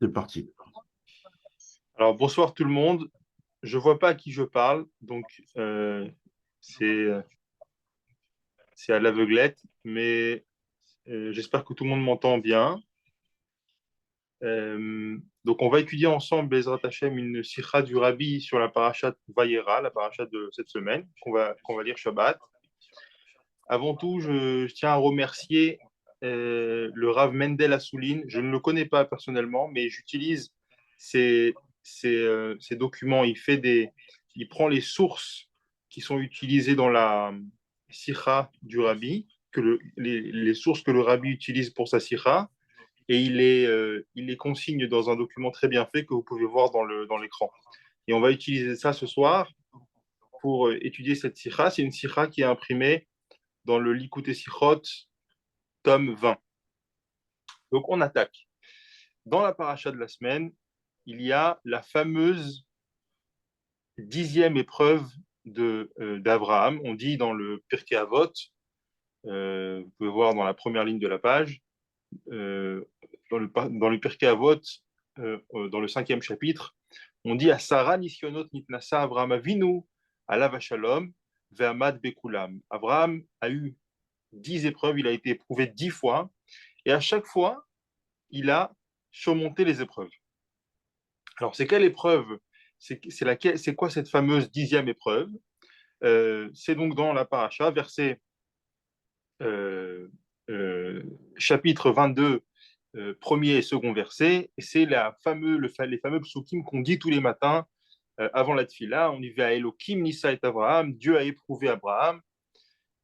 C'est parti. Alors, bonsoir tout le monde. Je vois pas à qui je parle, donc c'est c'est à l'aveuglette, mais j'espère que tout le monde m'entend bien. Donc, on va étudier ensemble, Bezrat Hashem, une sikha du Rabbi sur la parashat Vayera, la parashat de cette semaine, qu'on va lire Shabbat. Avant tout, je tiens à remercier le Rav Mendel Assouline. Je ne le connais pas personnellement, mais j'utilise ses, ses documents. Il prend les sources qui sont utilisées dans la sikha du Rabbi, les sources que le Rabbi utilise pour sa sikha, et il les consigne dans un document très bien fait que vous pouvez voir dans l'écran. Et on va utiliser ça ce soir pour étudier cette sikha. C'est une sikha qui est imprimée dans le Likutei Sichot, tome 20. Donc on attaque. Dans la paracha de la semaine, il y a la fameuse 10e épreuve d'Abraham. On dit dans le Pirkei Avot, vous pouvez voir dans la première ligne de la page, dans le Pirkei Avot, dans le 5e chapitre, on dit à Sarah Nisionot Nitnasa Abraham Avinu, Alav Shalom, Ve'amad Bekulam. Abraham a eu 10 épreuves, il a été éprouvé 10 fois, et à chaque fois, il a surmonté les épreuves. Alors, c'est quelle épreuve? C'est quoi cette fameuse 10e épreuve? C'est donc dans la paracha, verset euh, euh, chapitre 22, premier et second verset. Et c'est les fameux psukim qu'on dit tous les matins avant la tfila. On y va à Elohim, Nissa et Abraham. Dieu a éprouvé Abraham.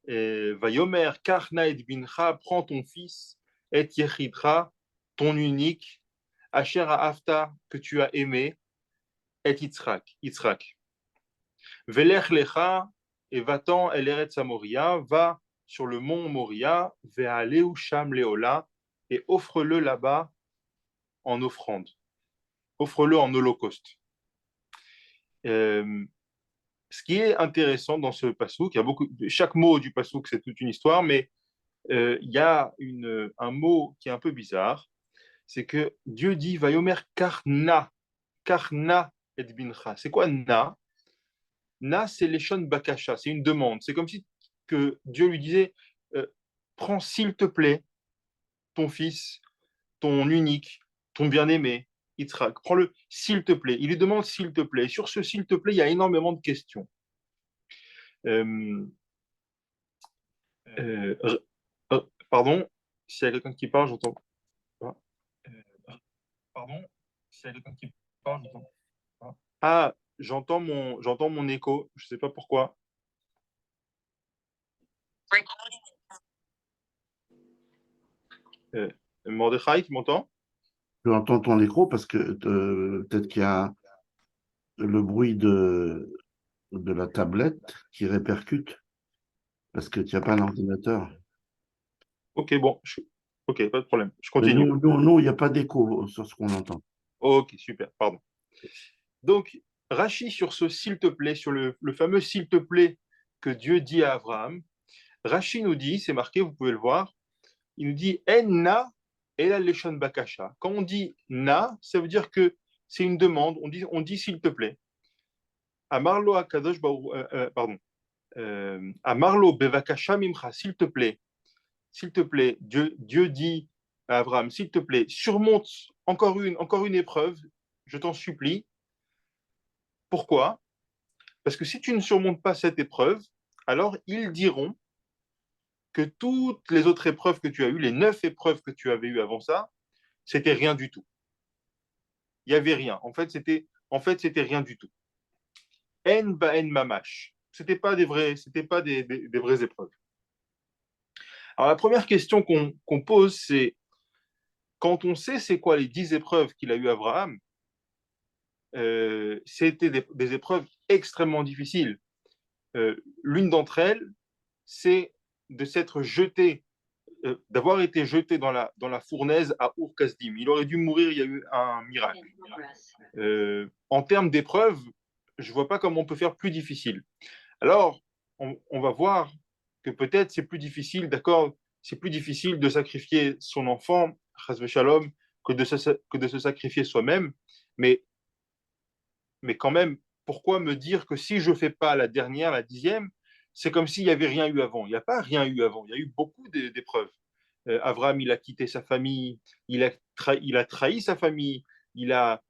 Vayomer, Karna et Bincha, prends ton fils, et Yechidra, ton unique, Asher Afta, que tu as aimé, et Yitzhak. Velech Lecha, et va-t'en, El Eretz Moria, va sur le mont Moria, Ve'aleu Sham Leola, et offre-le là-bas en offrande. Offre-le en holocauste. Euh, Ce qui est intéressant dans ce passouk, chaque mot du passouk, c'est toute une histoire, mais il y a un mot qui est un peu bizarre, c'est que Dieu dit Vayomer karna et bincha. C'est quoi na? Na, c'est l'eshon bakasha, c'est une demande. C'est comme si que Dieu lui disait prends s'il te plaît ton fils, ton unique, ton bien-aimé, Yitzhak, prends-le s'il te plaît. Il lui demande s'il te plaît. Sur ce s'il te plaît, il y a énormément de questions. Euh, euh, pardon, s'il y a quelqu'un qui parle, j'entends pas. Pardon, s'il y a quelqu'un qui parle, j'entends pas. Ah, j'entends mon écho, je sais pas pourquoi. Euh, Mordechai, tu m'entends? Tu entends ton écho parce que peut-être qu'il y a le bruit de la tablette qui répercute parce que tu n'as pas un ordinateur. Ok, bon, ok, pas de problème. Je Mais continue. il n'y a pas d'écho sur ce qu'on entend. Ok, super, pardon. Donc, Rachi, sur ce s'il te plaît, sur le fameux s'il te plaît que Dieu dit à Abraham, Rachi nous dit, c'est marqué, vous pouvez le voir, il nous dit En na el leshon bakasha. Quand on dit na, ça veut dire que c'est une demande, on dit s'il te plaît. Amarlo akadosh pardon. Amarlo bevakasha mimcha, s'il te plaît, Dieu dit à Abraham, s'il te plaît, surmonte encore une épreuve, je t'en supplie. Pourquoi? Parce que si tu ne surmontes pas cette épreuve, alors ils diront que toutes les autres épreuves que tu as eues, les 9 épreuves que tu avais eues avant ça, c'était rien du tout. Il n'y avait rien. En fait, c'était rien du tout. En ba en mamash. C'était pas des vraies épreuves. Alors la première question qu'on pose, c'est quand on sait c'est quoi les 10 épreuves qu'il a eu Abraham, c'était des épreuves extrêmement difficiles. L'une d'entre elles, c'est de s'être jeté, d'avoir été jeté dans la fournaise à Ur-Kasdim. Il aurait dû mourir, il y a eu un miracle. En termes d'épreuves, je ne vois pas comment on peut faire plus difficile. Alors, on va voir que peut-être c'est plus difficile, d'accord, c'est plus difficile de sacrifier son enfant, Chas Shalom, que de se sacrifier soi-même, mais, mais quand même, pourquoi me dire que si je ne fais pas la dernière, la 10e, c'est comme s'il n'y avait rien eu avant. Il n'y a pas rien eu avant, il y a eu beaucoup d'épreuves. Abraham, il a quitté sa famille, il a trahi sa famille, il a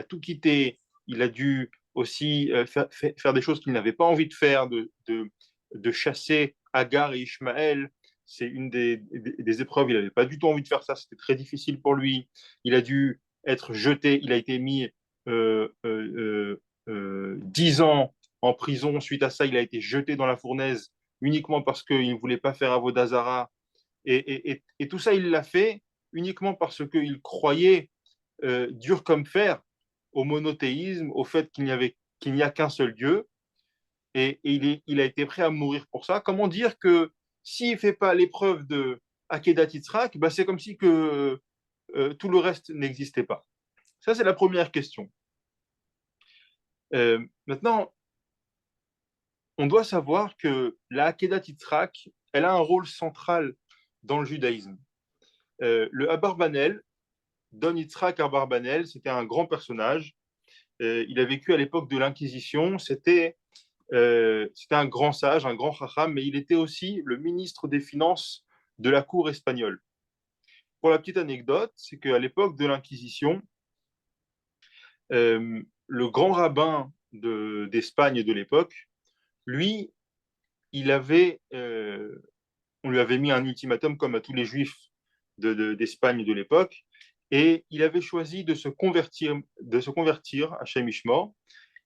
tout quitté, il a dû aussi faire des choses qu'il n'avait pas envie de faire, de chasser Agar et Ishmaël. C'est une des épreuves, il n'avait pas du tout envie de faire ça, c'était très difficile pour lui. Il a dû être jeté, il a été mis 10 ans en prison. Suite à ça, il a été jeté dans la fournaise uniquement parce qu'il ne voulait pas faire Avodazara. Et tout ça, il l'a fait uniquement parce qu'il croyait dur comme fer au monothéisme, au fait qu'il n'y a qu'un seul Dieu. Il a été prêt à mourir pour ça. Comment dire que s'il ne fait pas l'épreuve de Akedat Yitzhak, bah c'est comme si que, tout le reste n'existait pas. Ça, c'est la première question. Maintenant, on doit savoir que la Akedat Yitzhak, elle a un rôle central dans le judaïsme. Le Abarbanel, Don Yitzhak Abarbanel, c'était un grand personnage. Il a vécu à l'époque de l'Inquisition. C'était un grand sage, un grand chacham, mais il était aussi le ministre des Finances de la cour espagnole. Pour la petite anecdote, c'est qu'à l'époque de l'Inquisition, le grand rabbin d'Espagne de l'époque, lui, on lui avait mis un ultimatum comme à tous les juifs d'Espagne de l'époque, et il avait choisi de se convertir à Shem Ishmor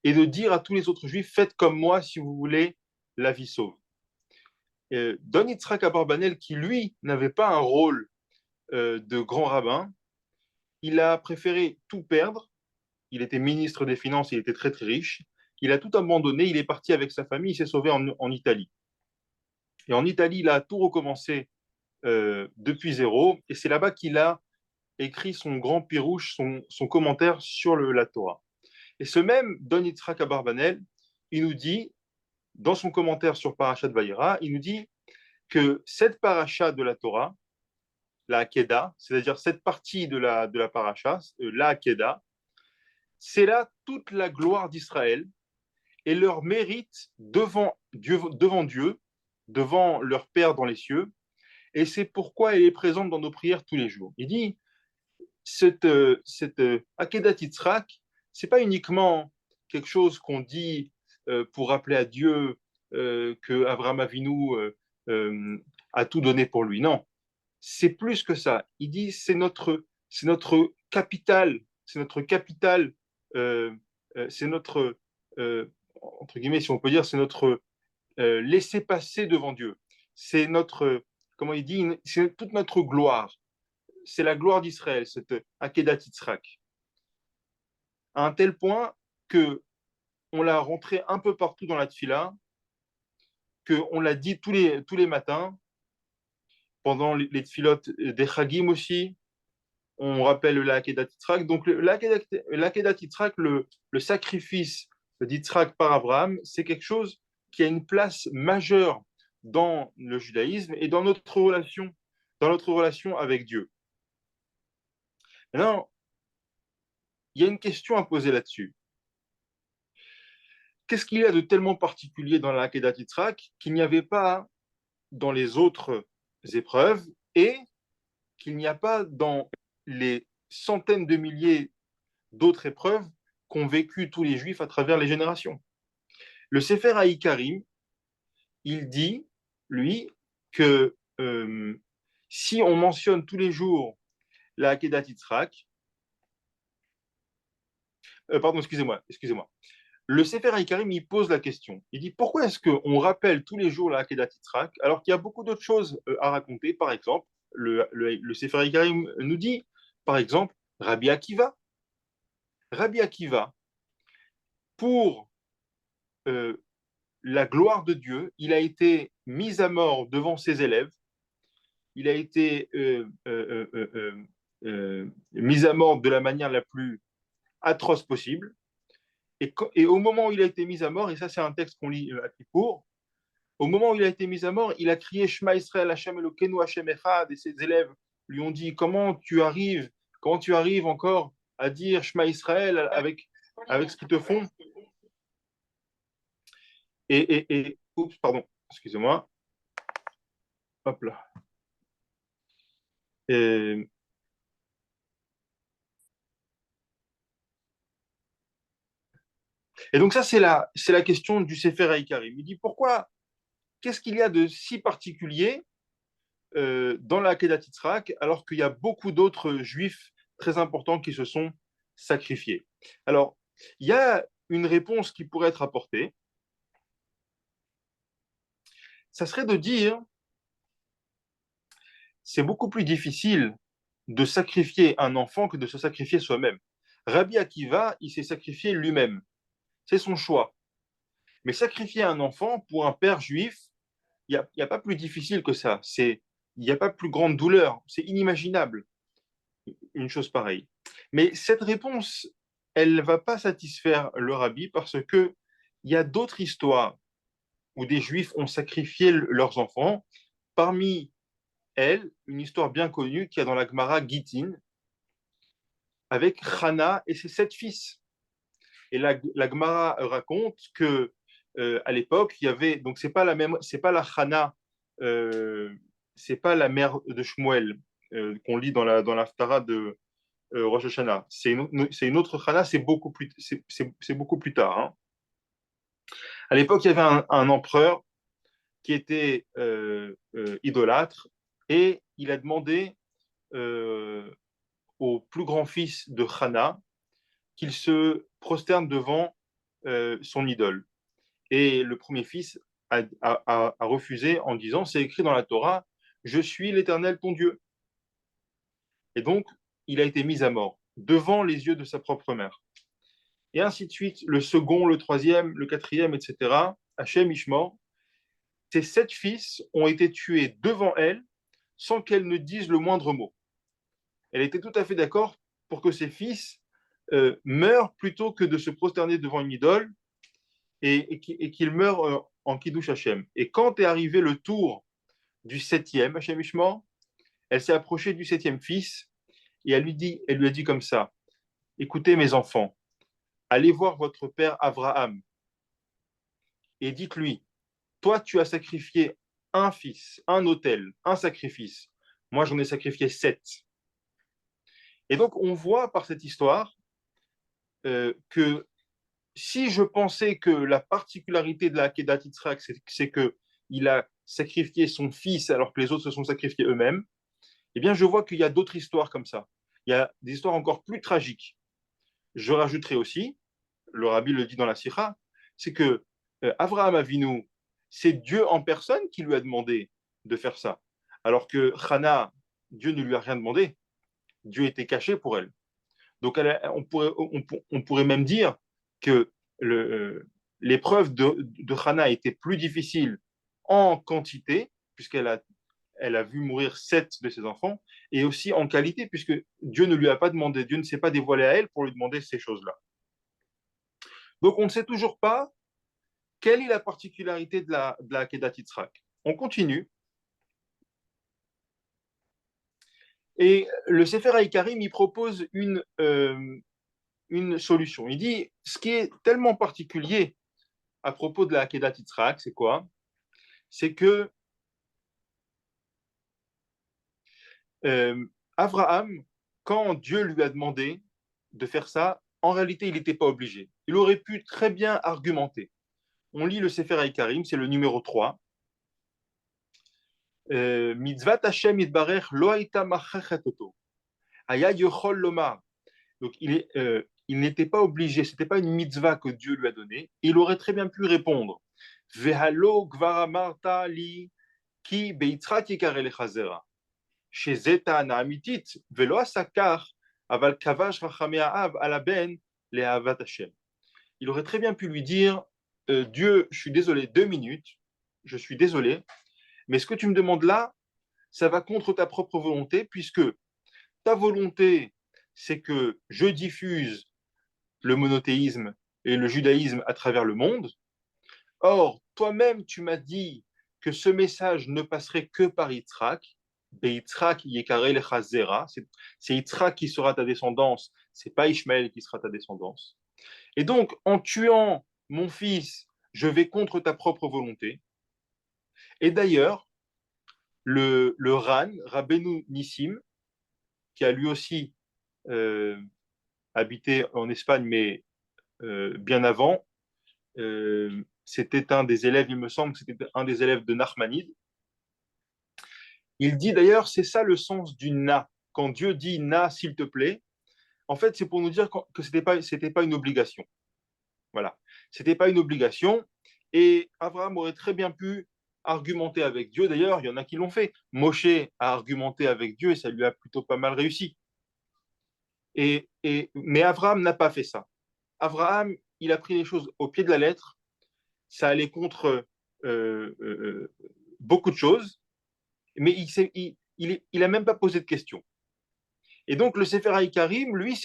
et de dire à tous les autres juifs, faites comme moi si vous voulez la vie sauve. Don Yitzhak Abarbanel, qui lui n'avait pas un rôle de grand rabbin, il a préféré tout perdre. Il était ministre des Finances, il était très très riche. Il a tout abandonné, il est parti avec sa famille, il s'est sauvé en Italie. Et en Italie, il a tout recommencé depuis zéro. Et c'est là-bas qu'il a écrit son grand pirouche, son commentaire sur la Torah. Et ce même Don Yitzhak Abarbanel, il nous dit, dans son commentaire sur Parashat Vayera, il nous dit que cette paracha de la Torah, la Hakeda, c'est-à-dire cette partie de la paracha, la Hakeda, c'est là toute la gloire d'Israël et leur mérite devant Dieu, devant leur Père dans les cieux, et c'est pourquoi elle est présente dans nos prières tous les jours. Il dit, cette Akedat Yitzhak, c'est pas uniquement quelque chose qu'on dit pour rappeler à Dieu que Abraham Avinu a tout donné pour lui. Non, c'est plus que ça. Il dit c'est notre capital, euh, c'est notre entre guillemets, si on peut dire, c'est notre laisser-passer devant Dieu. C'est notre, comment il dit, c'est toute notre gloire. C'est la gloire d'Israël, cette Akedat Yitzhak. À un tel point que on l'a rentré un peu partout dans la tfila, qu'on l'a dit tous les matins, pendant les tfilotes des Chagim aussi, on rappelle la Akedat Yitzhak. Donc, l'Akedat Yitzhak, le sacrifice d'Yitzhak par Abraham, c'est quelque chose qui a une place majeure dans le judaïsme et dans notre relation avec Dieu. Maintenant, il y a une question à poser là-dessus. Qu'est-ce qu'il y a de tellement particulier dans la Akedat Yitzhak qu'il n'y avait pas dans les autres épreuves et qu'il n'y a pas dans les centaines de milliers d'autres épreuves qu'ont vécu tous les juifs à travers les générations? Le Sefer Haïkarim, il dit, lui, que si on mentionne tous les jours la Akedat Yitzhak, pardon, excusez-moi. Le Sefer Haïkarim, il pose la question. Il dit, pourquoi est-ce qu'on rappelle tous les jours la Akedat Yitzhak alors qu'il y a beaucoup d'autres choses à raconter? Par exemple, le Sefer Haïkarim nous dit, par exemple, Rabbi Akiva. Rabbi Akiva, pour euh, la gloire de Dieu, il a été mis à mort devant ses élèves, il a été mis à mort de la manière la plus atroce possible. Et au moment où il a été mis à mort, et ça c'est un texte qu'on lit à Kippour, au moment où il a été mis à mort, il a crié Shema Israël, Hashem Elokeinu, Hashem Echad, et ses élèves lui ont dit, comment tu arrives Quand tu arrives encore à dire Shema Israël avec ce qu'ils te font. Oups, pardon, excusez-moi. Hop là. Et, et donc ça, c'est la question du Sefer HaIkarim. Il dit pourquoi, qu'est-ce qu'il y a de si particulier dans la Kedat Yitzhak, alors qu'il y a beaucoup d'autres juifs très importants qui se sont sacrifiés. Alors, il y a une réponse qui pourrait être apportée. Ça serait de dire, c'est beaucoup plus difficile de sacrifier un enfant que de se sacrifier soi-même. Rabbi Akiva, il s'est sacrifié lui-même. C'est son choix. Mais sacrifier un enfant pour un père juif, il y a pas plus difficile que ça. Il n'y a pas plus grande douleur. C'est inimaginable, une chose pareille. Mais cette réponse, elle ne va pas satisfaire le rabbi parce que il y a d'autres histoires où des juifs ont sacrifié leurs enfants. Parmi elles, une histoire bien connue qui a dans la Gemara Gittin avec Hana et ses 7 fils. Et la Gemara raconte que à l'époque, il y avait donc c'est pas la Hana, c'est pas la mère de Shmuel qu'on lit dans l'Haftara de Rosh Hashanah. C'est une autre Hana, c'est beaucoup plus tard. Hein. À l'époque, il y avait un empereur qui était idolâtre et il a demandé au plus grand fils de Hana qu'il se prosterne devant son idole. Et le premier fils a refusé en disant, c'est écrit dans la Torah, je suis l'Éternel ton Dieu. Et donc, il a été mis à mort devant les yeux de sa propre mère. Et ainsi de suite, le second, le troisième, le quatrième, etc. Hachem Ishmor, ses 7 fils ont été tués devant elle sans qu'elle ne dise le moindre mot. Elle était tout à fait d'accord pour que ses fils meurent plutôt que de se prosterner devant une idole et qu'il meure en Kiddush Hashem. Et quand est arrivé le tour du 7e, Hashem Ishmor, elle s'est approchée du 7e fils et elle lui a dit comme ça, écoutez mes enfants, allez voir votre père Abraham et dites-lui, toi tu as sacrifié un fils, un autel, un sacrifice. Moi j'en ai sacrifié 7. Et donc on voit par cette histoire que si je pensais que la particularité de la Kedat Yitzhak, c'est qu'il a sacrifié son fils alors que les autres se sont sacrifiés eux-mêmes, eh bien, je vois qu'il y a d'autres histoires comme ça. Il y a des histoires encore plus tragiques. Je rajouterai aussi, le rabbi le dit dans la Sikha, c'est que Avraham Avinu, c'est Dieu en personne qui lui a demandé de faire ça. Alors que Hana, Dieu ne lui a rien demandé. Dieu était caché pour elle. Donc, on pourrait même dire que l'épreuve de Hana était plus difficile en quantité, elle a vu mourir 7 de ses enfants, et aussi en qualité, puisque Dieu ne lui a pas demandé, Dieu ne s'est pas dévoilé à elle pour lui demander ces choses-là. Donc, on ne sait toujours pas quelle est la particularité de la Kedat Yitzhak. On continue. Et le Sefer HaIkarim, il propose une solution. Il dit, ce qui est tellement particulier à propos de la Kedat Yitzhak, c'est quoi? C'est que Abraham, quand Dieu lui a demandé de faire ça, en réalité, il n'était pas obligé. Il aurait pu très bien argumenter. On lit le Sefer HaIkarim, c'est le numéro 3. Mitzvat Hashem yitbarech lo haïta machachet oto. Aya yochol lomar. Donc, il n'était pas obligé, ce n'était pas une mitzvah que Dieu lui a donnée. Il aurait très bien pu répondre Vehalo gvar amarta li ki beitzrak yikare lechazera. Chez Zeta amitit velo asakar aval kavash rachamea av ala ben lehavat Hashem. Il aurait très bien pu lui dire Dieu, je suis désolé, 2 minutes, je suis désolé, mais ce que tu me demandes là, ça va contre ta propre volonté, puisque ta volonté, c'est que je diffuse le monothéisme et le judaïsme à travers le monde. Or, toi-même, tu m'as dit que ce message ne passerait que par Yitzhak. Beitzrak Yekare Lecha Zera. C'est Yitzhak qui sera ta descendance, c'est pas Ishmaël qui sera ta descendance. Et donc, en tuant mon fils, je vais contre ta propre volonté. Et d'ailleurs, le Ran, Rabbeinu Nissim, qui a lui aussi euh, habité en Espagne, mais bien avant, c'était un des élèves, il me semble que c'était un des élèves de Nachmanide. Il dit d'ailleurs, c'est ça le sens du na. Quand Dieu dit na, s'il te plaît, en fait, c'est pour nous dire que c'était pas une obligation. Voilà. C'était pas une obligation. Et Abraham aurait très bien pu argumenter avec Dieu. D'ailleurs, il y en a qui l'ont fait. Moshe a argumenté avec Dieu et ça lui a plutôt pas mal réussi. Mais Abraham n'a pas fait ça. Abraham, il a pris les choses au pied de la lettre. Ça allait contre beaucoup de choses, mais il a même pas posé de questions. Et donc le Sefer HaIkarim, lui,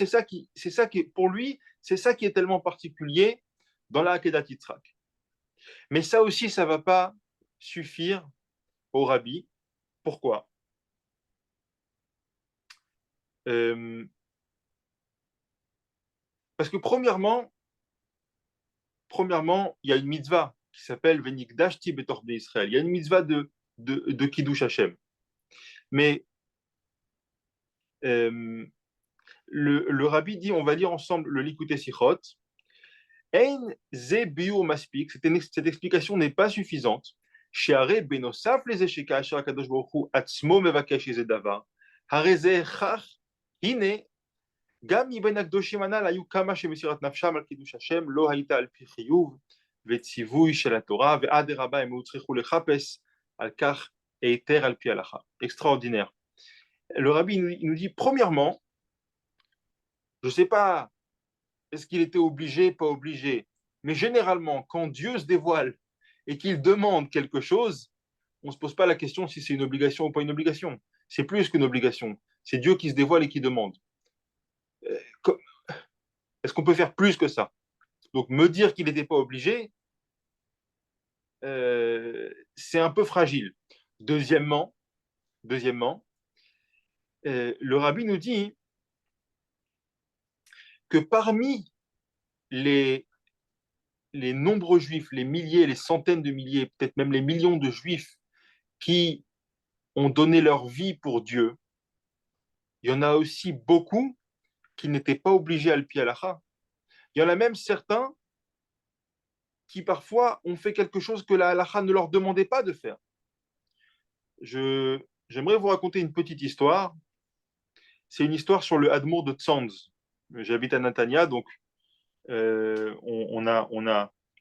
pour lui, c'est ça qui est tellement particulier dans la Akedat Yitzhak. Mais ça aussi, ça va pas suffire au rabbi. Pourquoi? euh, Parce que premièrement, il y a une mitzvah qui s'appelle Venikdashti Betor Israël. Il y a une mitzvah de Kiddush Hashem. Mais euh, le rabbi dit, on va lire ensemble le Likutei Sichot. Ein ze bio maspik. Cette explication n'est pas suffisante. Sheare benosaf les esheka asher akadosh baruch hu atzmo mevakesh ze davar. Hare ze chach hine גם מבין הקדושים הנ"ל היו כמה שמסירת נפשם על קידוש השם לא הייתה על פי חיוב וציווי של התורה ואדרבה הם צריכו לחפש על כך היתר על פי הלכה. Extraordinaire. Le rabbi il nous dit premièrement, je ne sais pas est-ce qu'il était obligé, pas obligé, mais généralement quand Dieu se dévoile et qu'il demande quelque chose, on ne se pose pas la question si c'est une obligation ou pas une obligation. C'est plus qu'une obligation. C'est Dieu qui se dévoile et qui demande. Est-ce qu'on peut faire plus que ça? Donc, me dire qu'il n'était pas obligé, c'est un peu fragile. Deuxièmement, le rabbi nous dit que parmi les, les nombreux juifs, les milliers, les centaines de milliers, peut-être même les millions de juifs qui ont donné leur vie pour Dieu, il y en a aussi beaucoup qui n'étaient pas obligés à le pi halacha. Il y en a même certains qui parfois ont fait quelque chose que la halacha ne leur demandait pas de faire. J'aimerais vous raconter une petite histoire. C'est une histoire sur le Hadmour de Tzanz. J'habite à Natania, donc on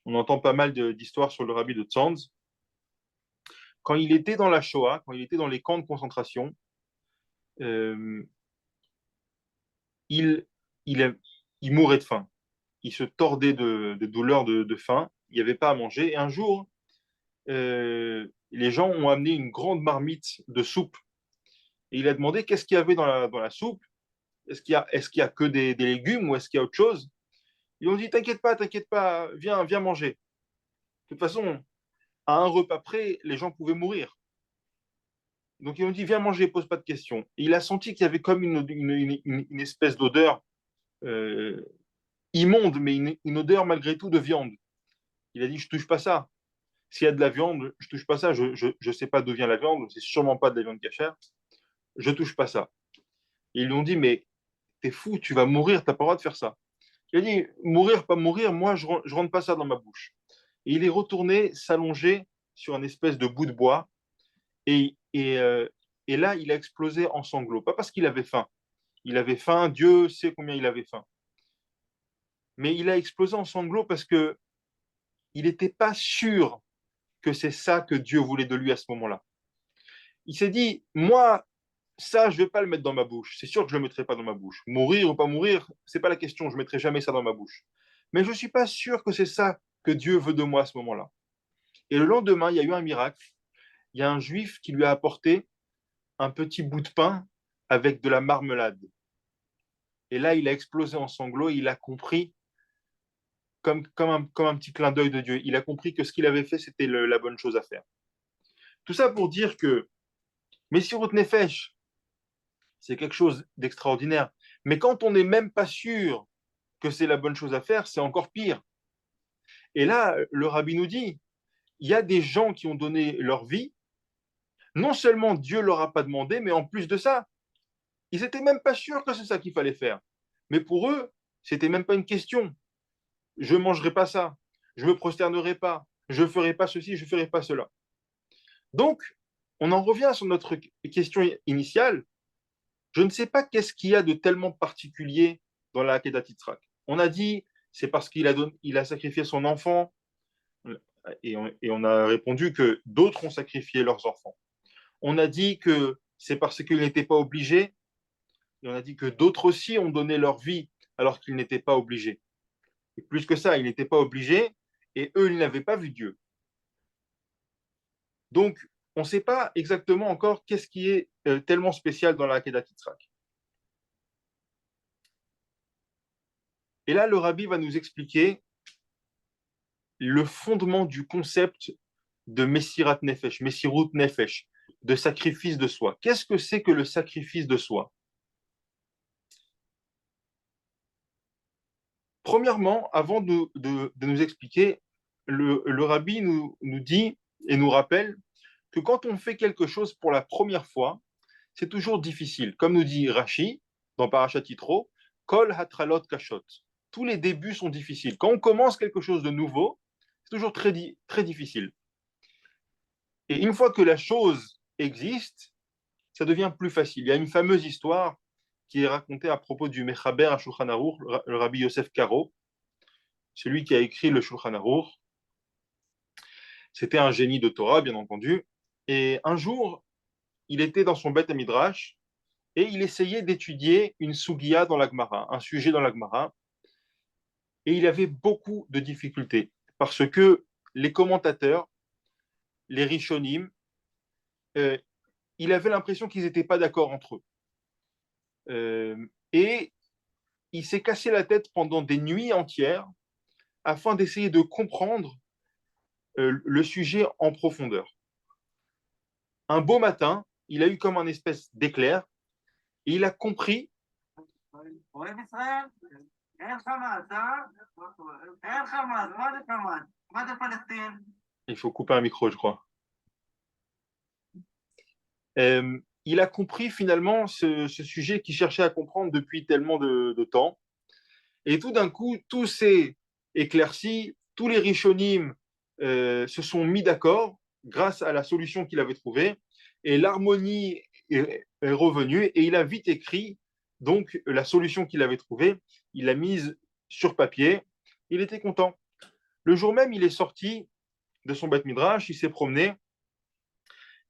entend pas mal d'histoires sur le rabbi de Tzanz. Quand il était dans la Shoah, quand il était dans les camps de concentration, euh, il, il, il mourait de faim. Il se tordait de douleurs de faim. Il n'y avait pas à manger. Et un jour, les gens ont amené une grande marmite de soupe. Et il a demandé qu'est-ce qu'il y avait dans la soupe. Est-ce qu'il y a que des légumes ou est-ce qu'il y a autre chose? Ils ont dit, t'inquiète pas, viens manger. De toute façon, à un repas près, les gens pouvaient mourir. Donc ils ont dit, viens manger, pose pas de questions. Et il a senti qu'il y avait comme une espèce d'odeur euh, immonde, mais une odeur malgré tout de viande. Il a dit, je touche pas ça. S'il y a de la viande, je touche pas ça. Je sais pas d'où vient la viande, c'est sûrement pas de la viande cachère. Je touche pas ça. Et ils lui ont dit, mais t'es fou, tu vas mourir, t'as pas le droit de faire ça. Il a dit, mourir, pas mourir, moi, je rentre pas ça dans ma bouche. Et il est retourné s'allonger sur une espèce de bout de bois. Et, et, euh, et là, il a explosé en sanglots. Pas parce qu'il avait faim. Il avait faim, Dieu sait combien il avait faim. Mais il a explosé en sanglots parce que il n'était pas sûr que c'est ça que Dieu voulait de lui à ce moment-là. Il s'est dit, moi, ça, je ne vais pas le mettre dans ma bouche. C'est sûr que je ne le mettrai pas dans ma bouche. Mourir ou pas mourir, ce n'est pas la question. Je ne mettrai jamais ça dans ma bouche. Mais je ne suis pas sûr que c'est ça que Dieu veut de moi à ce moment-là. Et le lendemain, il y a eu un miracle. Il y a un juif qui lui a apporté un petit bout de pain avec de la marmelade. Et là, il a explosé en sanglots et il a compris, comme un petit clin d'œil de Dieu, il a compris que ce qu'il avait fait, c'était la bonne chose à faire. Tout ça pour dire que Messirut Nefesh, c'est quelque chose d'extraordinaire. Mais quand on n'est même pas sûr que c'est la bonne chose à faire, c'est encore pire. Et là, le rabbi nous dit, il y a des gens qui ont donné leur vie, non seulement Dieu leur a pas demandé, mais en plus de ça, ils n'étaient même pas sûrs que c'est ça qu'il fallait faire. Mais pour eux, c'était même pas une question. Je ne mangerai pas ça, je ne me prosternerai pas, je ne ferai pas ceci, je ne ferai pas cela. Donc, on en revient sur notre question initiale. Je ne sais pas qu'est-ce qu'il y a de tellement particulier dans la Akedat Yitzhak. On a dit, c'est parce il a sacrifié son enfant, et on a répondu que d'autres ont sacrifié leurs enfants. On a dit que c'est parce qu'ils n'étaient pas obligés, et on a dit que d'autres aussi ont donné leur vie alors qu'ils n'étaient pas obligés. Et plus que ça, ils n'étaient pas obligés, et eux, ils n'avaient pas vu Dieu. Donc, on ne sait pas exactement encore qu'est-ce qui est tellement spécial dans la Akedat Yitzhak. Et là, le rabbi va nous expliquer le fondement du concept de Messirat Nefesh, Messirut Nefesh, de sacrifice de soi. Qu'est-ce que c'est que le sacrifice de soi? Premièrement, avant de nous expliquer, le rabbi nous dit et nous rappelle que quand on fait quelque chose pour la première fois, c'est toujours difficile. Comme nous dit Rashi dans Parashat Yitro, Kol hatralot kashot. Tous les débuts sont difficiles. Quand on commence quelque chose de nouveau, c'est toujours très difficile. Et une fois que la chose existe, ça devient plus facile. Il y a une fameuse histoire qui est racontée à propos du Mechaber à Shulchan Aruch, le rabbi Yosef Karo, celui qui a écrit le Shulchan Aruch. C'était un génie de Torah, bien entendu. Et un jour, il était dans son Beth Midrash et il essayait d'étudier une sugiya dans la Gemara, un sujet dans la Gemara. Et il avait beaucoup de difficultés parce que les commentateurs, les Rishonim, euh, il avait l'impression qu'ils n'étaient pas d'accord entre eux. Et il s'est cassé la tête pendant des nuits entières afin d'essayer de comprendre le sujet en profondeur. Un beau matin, il a eu comme un espèce d'éclair et il a compris. Il faut couper un micro, je crois. Il a compris finalement ce sujet qu'il cherchait à comprendre depuis tellement de temps. Et tout d'un coup, tout s'est éclairci, tous les Rishonim se sont mis d'accord grâce à la solution qu'il avait trouvée, et l'harmonie est revenue, et il a vite écrit donc la solution qu'il avait trouvée, il l'a mise sur papier, il était content. Le jour même, il est sorti de son Beth Midrash, il s'est promené,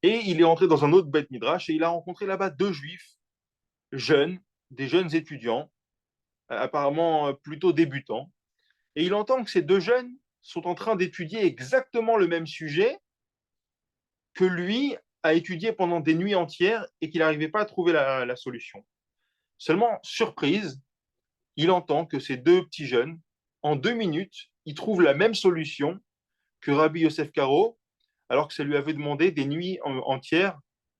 et il est entré dans un autre Beth Midrash, et il a rencontré là-bas deux juifs jeunes, des jeunes étudiants, apparemment plutôt débutants, et il entend que ces deux jeunes sont en train d'étudier exactement le même sujet que lui a étudié pendant des nuits entières et qu'il n'arrivait pas à trouver la solution. Seulement, surprise, il entend que ces deux petits jeunes, en 2 minutes, ils trouvent la même solution que Rabbi Yosef Karo, alors que ça lui avait demandé des nuits entières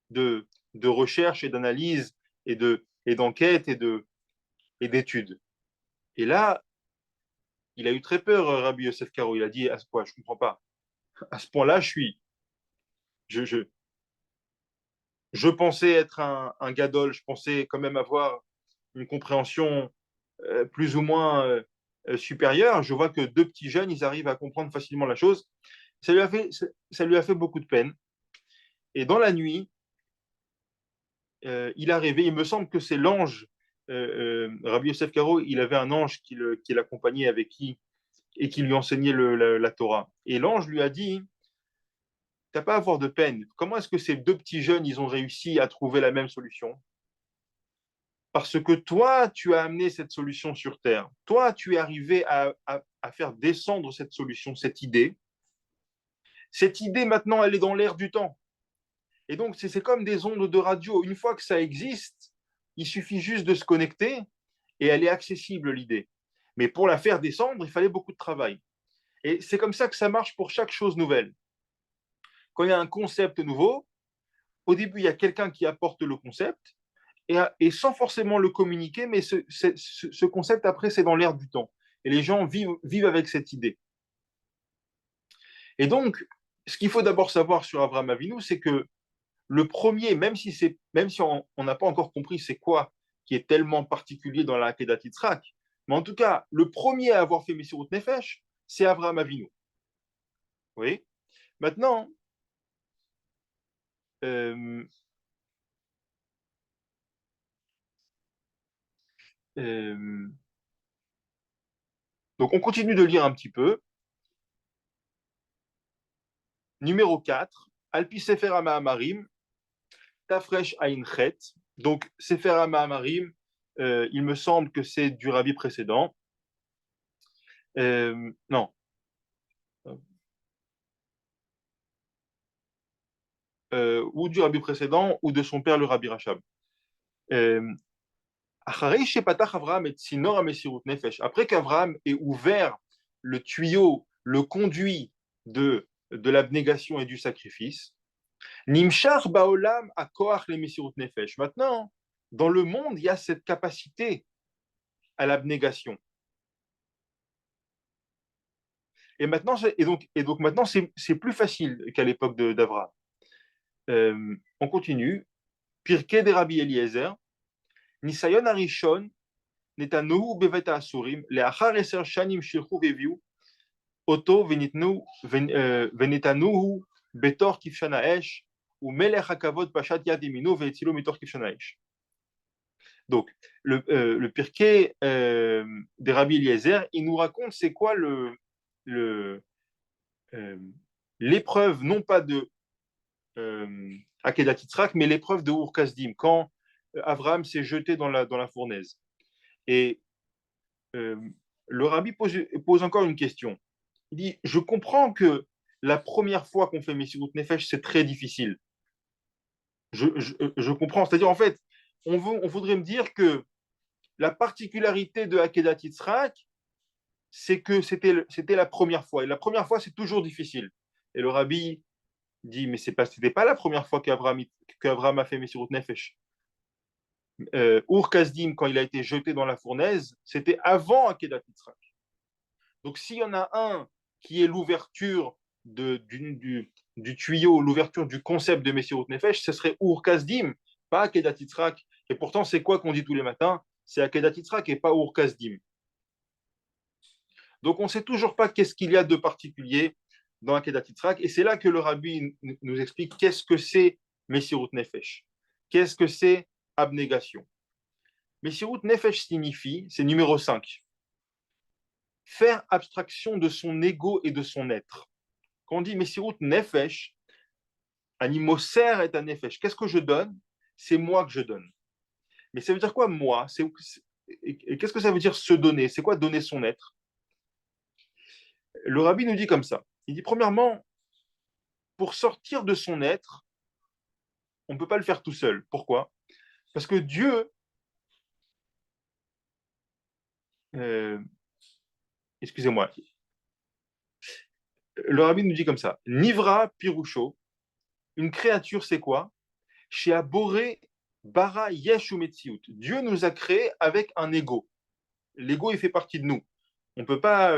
de recherche et d'analyse et d'enquête et d'études. Et là, il a eu très peur, Rabbi Yosef Karo. Il a dit à ce point, je ne comprends pas. À ce point-là, je, je, je pensais être un gadol, je pensais quand même avoir une compréhension plus ou moins supérieure. Je vois que deux petits jeunes, ils arrivent à comprendre facilement la chose. Ça lui a fait beaucoup de peine. Et dans la nuit, il a rêvé, il me semble que c'est l'ange, Rabbi Yosef Karo, il avait un ange qui l'accompagnait avec qui et qui lui enseignait la Torah. Et l'ange lui a dit, t'as pas à avoir de peine. Comment est-ce que ces deux petits jeunes, ils ont réussi à trouver la même solution? Parce que toi, tu as amené cette solution sur Terre. Toi, tu es arrivé à faire descendre cette solution, cette idée. Cette idée, maintenant, elle est dans l'air du temps. Et donc, c'est comme des ondes de radio. Une fois que ça existe, il suffit juste de se connecter et elle est accessible, l'idée. Mais pour la faire descendre, il fallait beaucoup de travail. Et c'est comme ça que ça marche pour chaque chose nouvelle. Quand il y a un concept nouveau, au début, il y a quelqu'un qui apporte le concept, et sans forcément le communiquer, mais ce concept, après, c'est dans l'air du temps. Et les gens vivent avec cette idée. Et donc, ce qu'il faut d'abord savoir sur Abraham Avinu, c'est que le premier, même si on n'a pas encore compris c'est quoi qui est tellement particulier dans la Akedat Yitzhak, mais en tout cas, le premier à avoir fait Messirut Nefesh, c'est Abraham Avinu. Oui. Maintenant, euh, euh, donc on continue de lire un petit peu. Numéro 4, Alpi Sefer HaMa'amarim, Tafresh Ain Chet. Donc, Sefer HaMa'amarim, il me semble que c'est du rabbi précédent. Non. Ou du rabbi précédent, ou de son père, le rabbi Rachab. Après qu'Abraham ait ouvert le tuyau, le conduit de l'abnégation et du sacrifice, Nimshar Baolam a Koach le Mesirut Nefesh. Maintenant, dans le monde, il y a cette capacité à l'abnégation. Et donc maintenant, c'est plus facile qu'à l'époque d'Abraham. On continue. Pirkei de Rabbi Eliezer, Nisayon Arishon, Netanohu Bevet Asurim, Leachar Eser Shanim Shilchu Veviu, Oto Venetanuhu Betor Kifshana Esh, ou Melech Hakavod Pashat Yadimino Veetilo Mitor Kifshana Esh. Donc, le Pirkei de Rabbi Eliezer, il nous raconte c'est quoi le, l'épreuve, non pas de Akedat Yitzhak, mais l'épreuve de Ur Kasdim, quand Abraham s'est jeté dans la fournaise. Et le rabbi pose encore une question. Il dit, je comprends que la première fois qu'on fait Messirut Nefesh, c'est très difficile. Je comprends. C'est-à-dire, en fait, on voudrait me dire que la particularité de Akedat Yitzhak, c'est que c'était la première fois. Et la première fois, c'est toujours difficile. Et le rabbi dit, mais c'était pas la première fois qu'Abraham a fait Messirut Nefesh. Ur Kasdim, quand il a été jeté dans la fournaise, c'était avant Akedat Yitzhak. Donc, s'il y en a un qui est l'ouverture du tuyau, l'ouverture du concept de Messirut Nefesh, ce serait Ur Kasdim, pas Akedat Yitzhak. Et pourtant, c'est quoi qu'on dit tous les matins? C'est Akedat Yitzhak et pas Ur Kasdim. Donc, on ne sait toujours pas qu'est-ce qu'il y a de particulier dans Akedat Yitzhak. Et c'est là que le rabbi nous explique qu'est-ce que c'est Messirut Nefesh. Qu'est-ce que c'est abnégation. Messirut Nefesh signifie, c'est numéro 5, faire abstraction de son ego et de son être. Quand on dit Messirut Nefesh, Animoser est un Nefesh. Qu'est-ce que je donne? C'est moi que je donne. Mais ça veut dire quoi, moi? Et qu'est-ce que ça veut dire se donner? C'est quoi donner son être? Le rabbi nous dit comme ça. Il dit, premièrement, pour sortir de son être, on ne peut pas le faire tout seul. Pourquoi? Parce que Dieu, euh, excusez-moi, le rabbi nous dit comme ça. Nivra Pirusho, une créature, c'est quoi? Chez Aboré Bara Yeshu Metziut. Dieu nous a créés avec un ego. L'ego, il fait partie de nous. On ne peut pas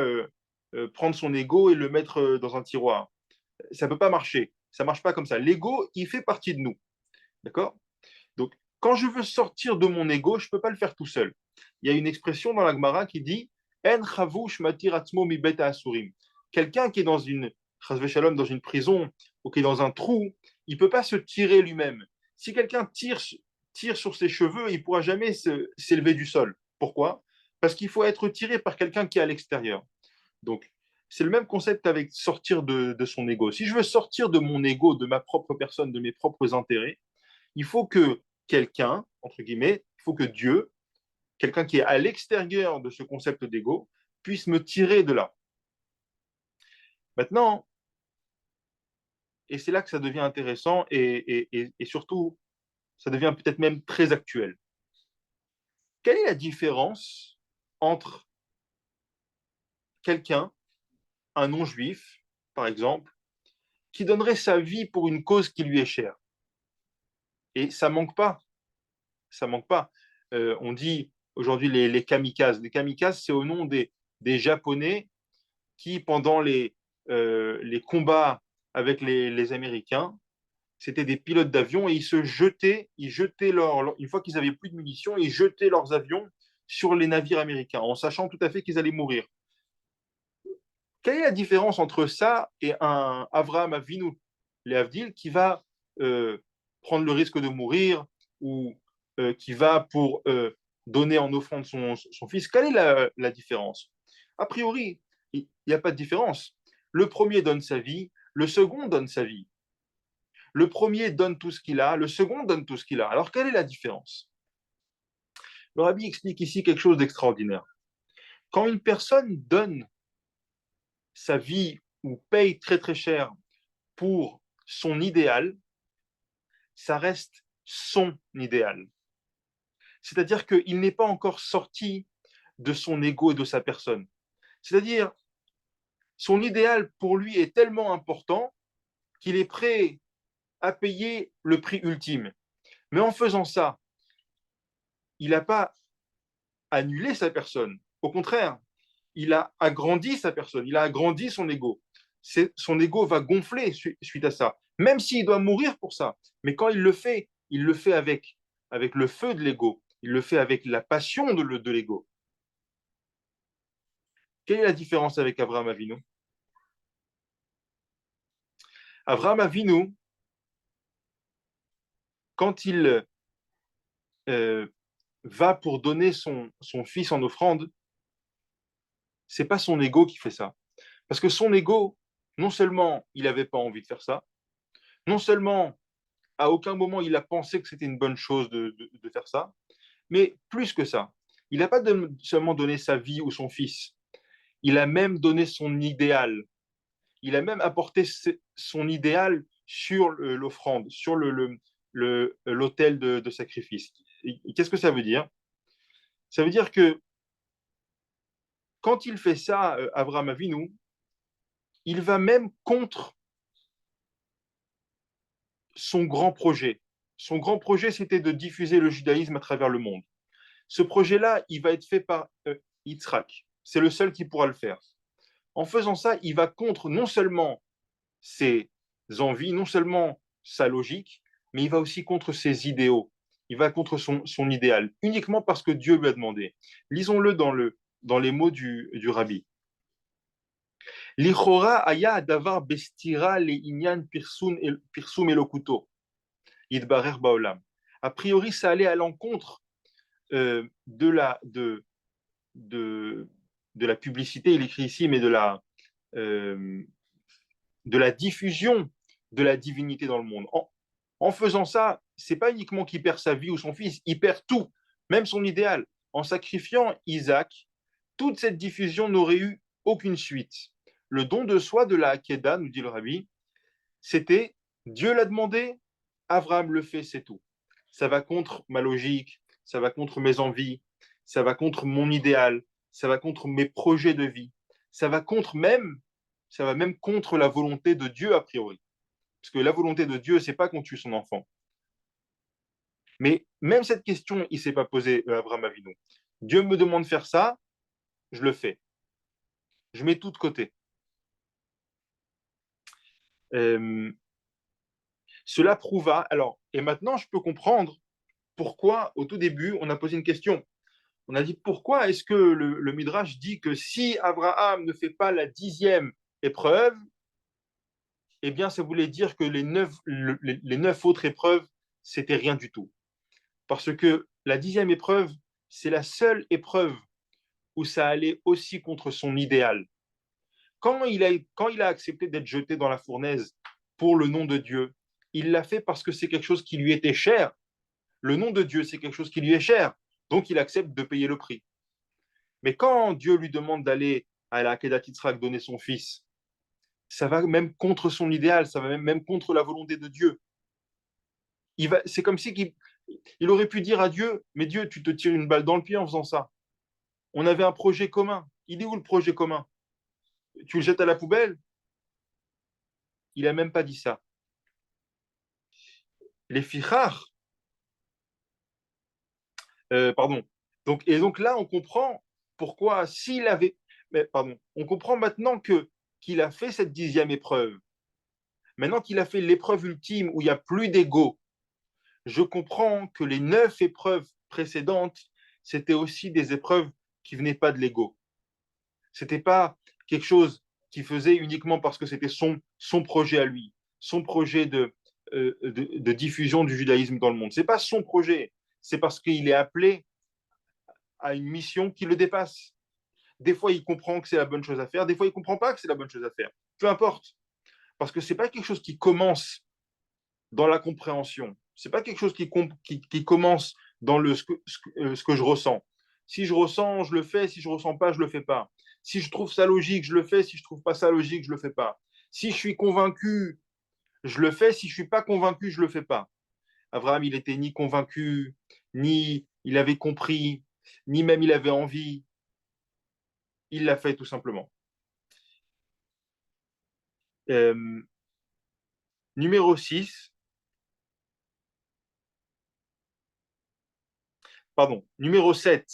prendre son ego et le mettre dans un tiroir. Ça ne peut pas marcher. Ça ne marche pas comme ça. L'ego, il fait partie de nous. D'accord? Donc, quand je veux sortir de mon ego, je ne peux pas le faire tout seul. Il y a une expression dans la Gemara qui dit En chavush matir atzmo mi beta asurim. Quelqu'un qui est dans une prison ou qui est dans un trou, il ne peut pas se tirer lui-même. Si quelqu'un tire sur ses cheveux, il ne pourra jamais s'élever du sol. Pourquoi? Parce qu'il faut être tiré par quelqu'un qui est à l'extérieur. Donc, c'est le même concept avec sortir de son ego. Si je veux sortir de mon ego, de ma propre personne, de mes propres intérêts, il faut que quelqu'un, entre guillemets, il faut que Dieu, quelqu'un qui est à l'extérieur de ce concept d'ego, puisse me tirer de là. Maintenant, et c'est là que ça devient intéressant et surtout, ça devient peut-être même très actuel. Quelle est la différence entre quelqu'un, un non-juif, par exemple, qui donnerait sa vie pour une cause qui lui est chère? Et ça manque pas. Ça manque pas. On dit aujourd'hui les kamikazes. Les kamikazes, c'est au nom des Japonais qui, pendant les combats avec les Américains, c'était des pilotes d'avion et ils jetaient une fois qu'ils avaient plus de munitions, ils jetaient leurs avions sur les navires américains, en sachant tout à fait qu'ils allaient mourir. Quelle est la différence entre ça et un Avraham Avinu, les Avdil, qui va euh, prendre le risque de mourir ou qui va pour donner en offrande son fils? Quelle est la différence? A priori, il n'y a pas de différence. Le premier donne sa vie, le second donne sa vie. Le premier donne tout ce qu'il a, le second donne tout ce qu'il a. Alors, quelle est la différence? Le rabbi explique ici quelque chose d'extraordinaire. Quand une personne donne sa vie ou paye très très cher pour son idéal, ça reste son idéal. C'est-à-dire qu'il n'est pas encore sorti de son ego et de sa personne. C'est-à-dire, son idéal pour lui est tellement important qu'il est prêt à payer le prix ultime. Mais en faisant ça, il n'a pas annulé sa personne. Au contraire, il a agrandi sa personne, il a agrandi son ego. Son ego va gonfler suite à ça, même s'il doit mourir pour ça. Mais quand il le fait avec le feu de l'ego, il le fait avec la passion de l'ego. Quelle est la différence avec Abraham Avinu? Abraham Avinu, quand il euh, va pour donner son fils en offrande, c'est pas son ego qui fait ça. Parce que son ego, non seulement il n'avait pas envie de faire ça, non seulement à aucun moment il a pensé que c'était une bonne chose de faire ça, mais plus que ça, il n'a pas seulement donné sa vie ou son fils, il a même donné son idéal. Il a même apporté son idéal sur l'offrande, sur l'autel de sacrifice. Et qu'est-ce que ça veut dire? Ça veut dire que quand il fait ça, Abraham Avinu, il va même contre son grand projet. Son grand projet, c'était de diffuser le judaïsme à travers le monde. Ce projet-là, il va être fait par Yitzhak. C'est le seul qui pourra le faire. En faisant ça, il va contre non seulement ses envies, non seulement sa logique, mais il va aussi contre ses idéaux. Il va contre son idéal, uniquement parce que Dieu lui a demandé. Lisons-le dans les mots du rabbi. Lichora aya davar bestira le inyan pirsum elokuto, yidbarer baolam. A priori, ça allait à l'encontre de de la publicité, il écrit ici, mais euh, de la diffusion de la divinité dans le monde. En faisant ça, c'est pas uniquement qu'il perd sa vie ou son fils, il perd tout, même son idéal. En sacrifiant Isaac, toute cette diffusion n'aurait eu aucune suite. Le don de soi de la Hakeda, nous dit le rabbi, c'était Dieu l'a demandé, Abraham le fait, c'est tout. Ça va contre ma logique, ça va contre mes envies, ça va contre mon idéal, ça va contre mes projets de vie, ça va contre même, ça va même contre la volonté de Dieu a priori. Parce que la volonté de Dieu, c'est pas qu'on tue son enfant. Mais même cette question, il s'est pas posé Abraham Avinu. Dieu me demande de faire ça, je le fais. Je mets tout de côté. Euh, Cela prouva. Alors, et maintenant, je peux comprendre pourquoi, au tout début, on a posé une question. On a dit pourquoi est-ce que le Midrash dit que si Abraham ne fait pas la 10e épreuve, eh bien, ça voulait dire que les 9 autres épreuves, c'était rien du tout. Parce que la 10e épreuve, c'est la seule épreuve où ça allait aussi contre son idéal. Quand il a accepté d'être jeté dans la fournaise pour le nom de Dieu, il l'a fait parce que c'est quelque chose qui lui était cher. Le nom de Dieu, c'est quelque chose qui lui est cher. Donc, il accepte de payer le prix. Mais quand Dieu lui demande d'aller à la Kedat Yitzhak donner son fils, ça va même contre son idéal, ça va même contre la volonté de Dieu. C'est comme si il aurait pu dire à Dieu, mais Dieu, tu te tires une balle dans le pied en faisant ça. On avait un projet commun. Il est où le projet commun? Tu le jettes à la poubelle? Il n'a même pas dit ça. Les fichar, Pardon. Donc là, on comprend pourquoi, s'il avait. Mais, pardon. On comprend maintenant qu'il a fait cette 10e épreuve. Maintenant qu'il a fait l'épreuve ultime où il n'y a plus d'ego, je comprends que les 9 épreuves précédentes, c'était aussi des épreuves qui venaient pas de l'ego. C'était pas quelque chose qu'il faisait uniquement parce que c'était son projet à lui, son projet de diffusion du judaïsme dans le monde. C'est pas son projet, c'est parce qu'il est appelé à une mission qui le dépasse. Des fois, il comprend que c'est la bonne chose à faire, des fois, il comprend pas que c'est la bonne chose à faire. Peu importe, parce que c'est pas quelque chose qui commence dans la compréhension. C'est pas quelque chose qui commence dans ce que je ressens. Si je ressens, je le fais. Si je ressens pas, je le fais pas. Si je trouve ça logique, je le fais. Si je trouve pas ça logique, je le fais pas. Si je suis convaincu, je le fais. Si je suis pas convaincu, je le fais pas. Abraham, il était ni convaincu, ni il avait compris, ni même il avait envie. Il l'a fait tout simplement. Euh, numéro 6, pardon, numéro 7.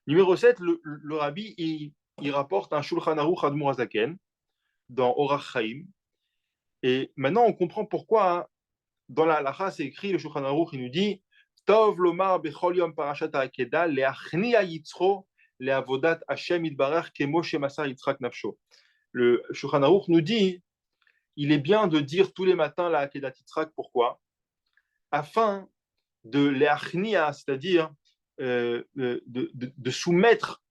Numéro 7, le rabbi, il rapporte un Shulchan Aruch Admor Hazaken dans Orach Chaim. Et maintenant, on comprend pourquoi, hein, dans la halakha, c'est écrit, le Shulchan Aruch, il nous dit Tov lomar bechol yom parashat ha'akeda leachnia yitzro leavodat Hashem yitbarach kemo shemasar Yitzchak nafsho. Le Shulchan Aruch nous dit il est bien de dire tous les matins la Akedat Yitzchak. Pourquoi? Afin de leachnia, c'est-à-dire de soumettre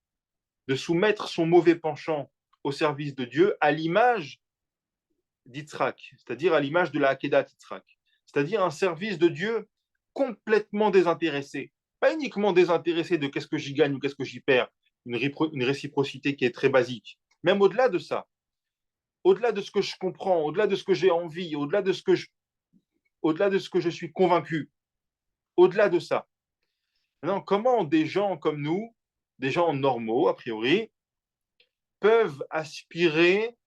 son mauvais penchant au service de Dieu à l'image d'Yitzhak, c'est-à-dire à l'image de la Hakedat Yitzhak, c'est-à-dire un service de Dieu complètement désintéressé, pas uniquement désintéressé de qu'est-ce que j'y gagne ou qu'est-ce que j'y perds, une réciprocité qui est très basique, même au-delà de ça, au-delà de ce que je comprends, au-delà de ce que j'ai envie, au-delà de ce que je suis convaincu, au-delà de ça. Maintenant, comment des gens comme nous, des gens normaux a priori, peuvent aspirer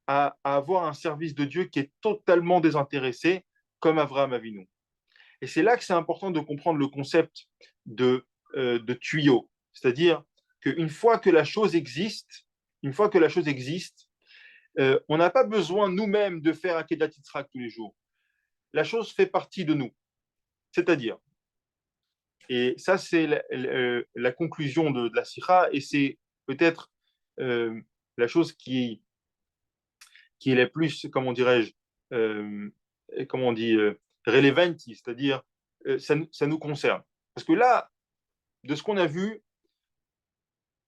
à avoir un service de Dieu qui est totalement désintéressé, comme Avraham Avinu. Et c'est là que c'est important de comprendre le concept de tuyau. C'est-à-dire qu'une fois que la chose existe, une fois que la chose existe, on n'a pas besoin nous-mêmes de faire Akedat Yitzhak tous les jours. La chose fait partie de nous. C'est-à-dire, et ça c'est la conclusion de la Sikha, et c'est peut-être la chose qui est la plus, comment dirais-je, comment on dit, relevanti, c'est-à-dire ça nous concerne. Parce que là, de ce qu'on a vu,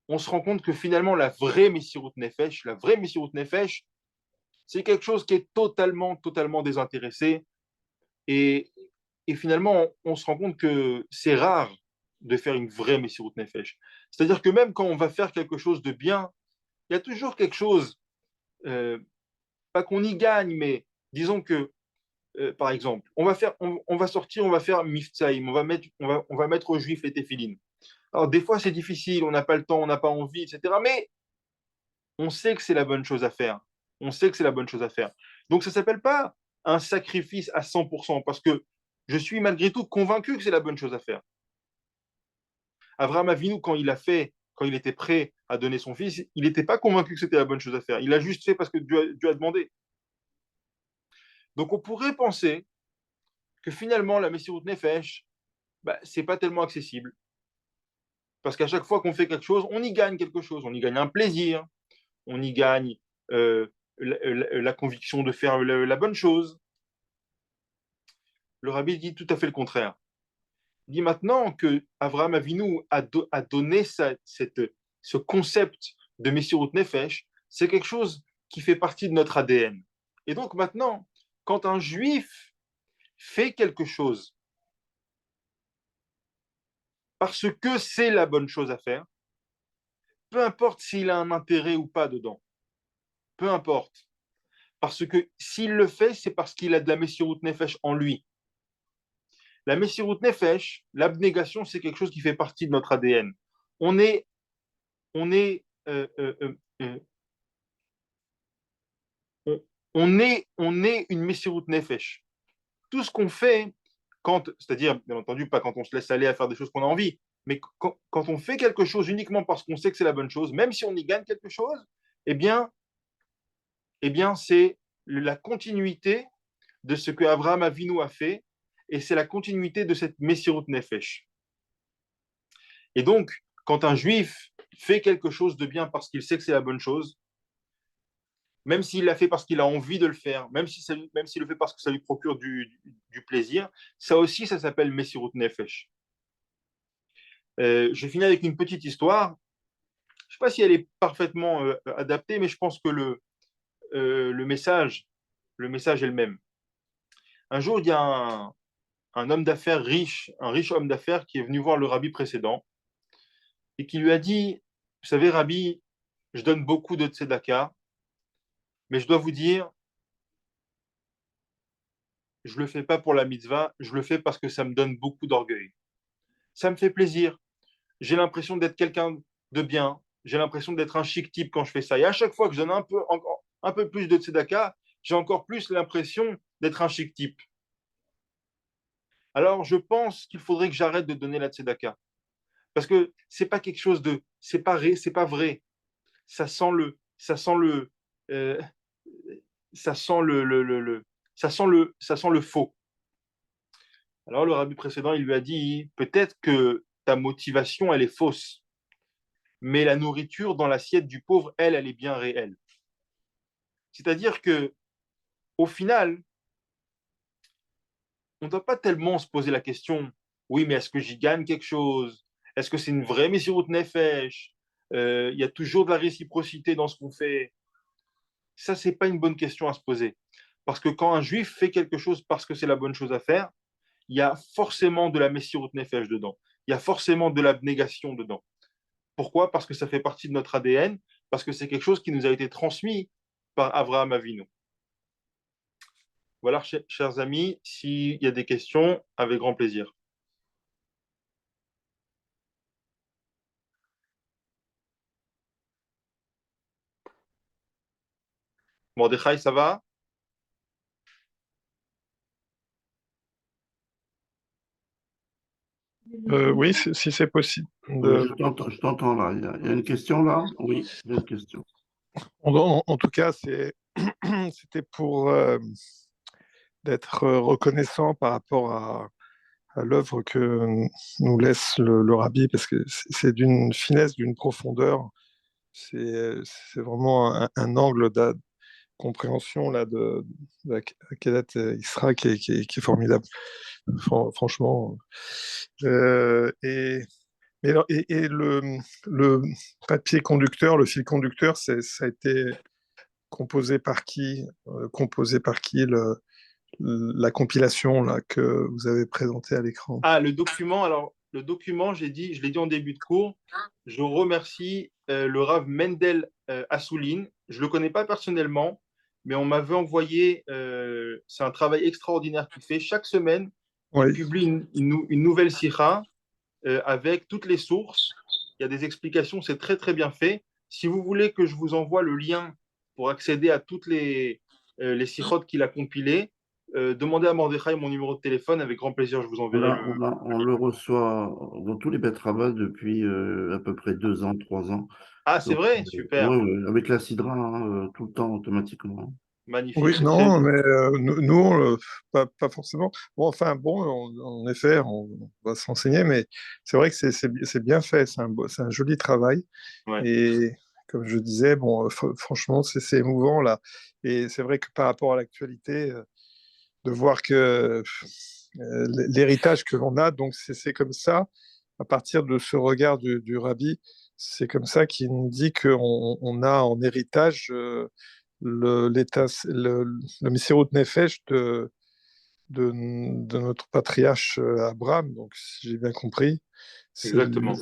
on se rend compte que finalement, la vraie Messirut Nefesh, c'est quelque chose qui est totalement, totalement désintéressé. Et, et finalement, on se rend compte que c'est rare de faire une vraie Messirut Nefesh. C'est-à-dire que même quand on va faire quelque chose de bien, il y a toujours quelque chose, euh, pas qu'on y gagne, mais disons que par exemple, on va sortir, on va faire Miftaïm, on va mettre aux Juifs les téphilines. Alors, des fois, c'est difficile, on n'a pas le temps, on n'a pas envie, etc. Mais on sait que c'est la bonne chose à faire. On sait que c'est la bonne chose à faire. Donc, ça ne s'appelle pas un sacrifice à 100%, parce que je suis malgré tout convaincu que c'est la bonne chose à faire. Abraham Avinu, quand il était prêt à donner son fils, il n'était pas convaincu que c'était la bonne chose à faire. Il l'a juste fait parce que Dieu a demandé. Donc, on pourrait penser que finalement, la Messirut Nefesh, bah, c'est pas tellement accessible. Parce qu'à chaque fois qu'on fait quelque chose, on y gagne quelque chose. On y gagne un plaisir, on y gagne euh, la conviction de faire la bonne chose. Le rabbi dit tout à fait le contraire. Il dit maintenant que Avraham Avinu a donné ce concept de Messirut Nefesh, c'est quelque chose qui fait partie de notre ADN. Et donc maintenant, quand un juif fait quelque chose parce que c'est la bonne chose à faire, peu importe s'il a un intérêt ou pas dedans, peu importe. Parce que s'il le fait, c'est parce qu'il a de la Messirut Nefesh en lui. La Messirut Nefesh, l'abnégation, c'est quelque chose qui fait partie de notre ADN. On est, on est, on, on est une Messirut Nefesh. Tout ce qu'on fait, c'est-à-dire, bien entendu, pas quand on se laisse aller à faire des choses qu'on a envie, Mais quand on fait quelque chose uniquement parce qu'on sait que c'est la bonne chose, même si on y gagne quelque chose, eh bien, c'est la continuité de ce que Abraham Avinu a fait, et c'est la continuité de cette Messirut Nefesh. Et donc, quand un juif fait quelque chose de bien parce qu'il sait que c'est la bonne chose, même s'il l'a fait parce qu'il a envie de le faire, même s'il le fait parce que ça lui procure du plaisir, ça aussi, ça s'appelle Messirut Nefesh. Je finis avec une petite histoire. Je ne sais pas si elle est parfaitement adaptée, mais je pense que le message est le même. Un jour, il y a un homme d'affaires riche, un riche homme d'affaires qui est venu voir le rabbi précédent et qui lui a dit, vous savez, rabbi, je donne beaucoup de tzedaka, mais je dois vous dire, je ne le fais pas pour la mitzvah, je le fais parce que ça me donne beaucoup d'orgueil. Ça me fait plaisir. J'ai l'impression d'être quelqu'un de bien. J'ai l'impression d'être un chic type quand je fais ça. Et à chaque fois que je donne un peu plus de tzedaka, j'ai encore plus l'impression d'être un chic type. Alors, je pense qu'il faudrait que j'arrête de donner la tzedaka. Parce que c'est pas quelque chose de, c'est pas vrai. Ça sent le, ça sent le, euh, ça sent ça sent le faux. Alors le rabbi précédent, il lui a dit, peut-être que ta motivation, elle est fausse, mais la nourriture dans l'assiette du pauvre, elle est bien réelle. C'est-à-dire que, au final, on ne doit pas tellement se poser la question, oui, mais est-ce que j'y gagne quelque chose? Est-ce que c'est une vraie Messirut Nefesh? Il y a toujours de la réciprocité dans ce qu'on fait. Ça, c'est pas une bonne question à se poser. Parce que quand un juif fait quelque chose parce que c'est la bonne chose à faire, il y a forcément de la Messirut Nefesh dedans. Il y a forcément de l'abnégation dedans. Pourquoi? Parce que ça fait partie de notre ADN, parce que c'est quelque chose qui nous a été transmis par Abraham Avinu. Voilà, chers amis, s'il y a des questions, avec grand plaisir. Mordechai, ça va? Oui, si c'est possible. Oui, je t'entends là. Il y a une question là? Oui, il y a une question. En tout cas, c'était pour d'être reconnaissant par rapport à l'œuvre que nous laisse le rabbi, parce que c'est d'une finesse, d'une profondeur. C'est vraiment un angle de compréhension là, de la Kedat Isra qui est formidable, franchement. Et le papier conducteur, le fil conducteur, ça a été composé par qui la compilation là, que vous avez présentée à l'écran? Ah, le document, alors, le document, je l'ai dit en début de cours, je remercie le Rav Mendel Assouline. Je ne le connais pas personnellement, mais on m'avait envoyé, c'est un travail extraordinaire qu'il fait. Chaque semaine, il Oui, publie une nouvelle sikha avec toutes les sources. Il y a des explications, c'est très très bien fait. Si vous voulez que je vous envoie le lien pour accéder à toutes les sikhot qu'il a compilées, demandez à Mordechai mon numéro de téléphone, avec grand plaisir, je vous enverrai On le reçoit dans tous les Betrava depuis à peu près 2 ans, 3 ans. Ah, c'est Donc, vrai, ouais, super, ouais, avec la Sidra, hein, tout le temps, automatiquement. magnifique, oui, c'est très non, bien. mais nous, pas forcément. Bon, enfin, bon, en effet, on va se renseigner, mais c'est vrai que c'est bien fait, c'est un joli travail. Ouais. Et comme je disais, bon, franchement, c'est émouvant là. Et c'est vrai que par rapport à l'actualité, de voir que l'héritage que l'on a, donc c'est comme ça, à partir de ce regard du rabbi, c'est comme ça qu'il nous dit qu'on a en héritage le Messirut Nefesh de notre patriarche Abraham. Donc, si j'ai bien compris, c'est Exactement.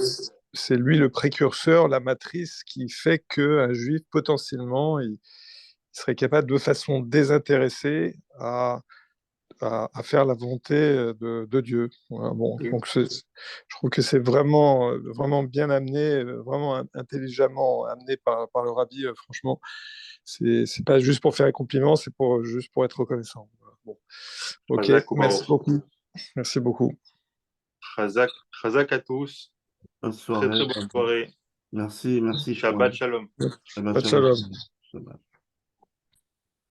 c'est lui le précurseur, la matrice qui fait qu'un juif, potentiellement, il serait capable de façon désintéressée à faire la volonté de Dieu. Voilà, bon, donc je trouve que c'est vraiment bien amené, vraiment intelligemment amené par le rabbi. Franchement, c'est pas juste pour faire un compliment, c'est juste pour être reconnaissant. Voilà. Bon, ok, Chazak merci Ubaor. beaucoup. Merci beaucoup. Chazak à tous. Bonne Très, soirée. très bonne soirée. Merci, merci, Shabbat Shmuel. shalom. Shabbat Shabbat shalom. shalom. Shabbat.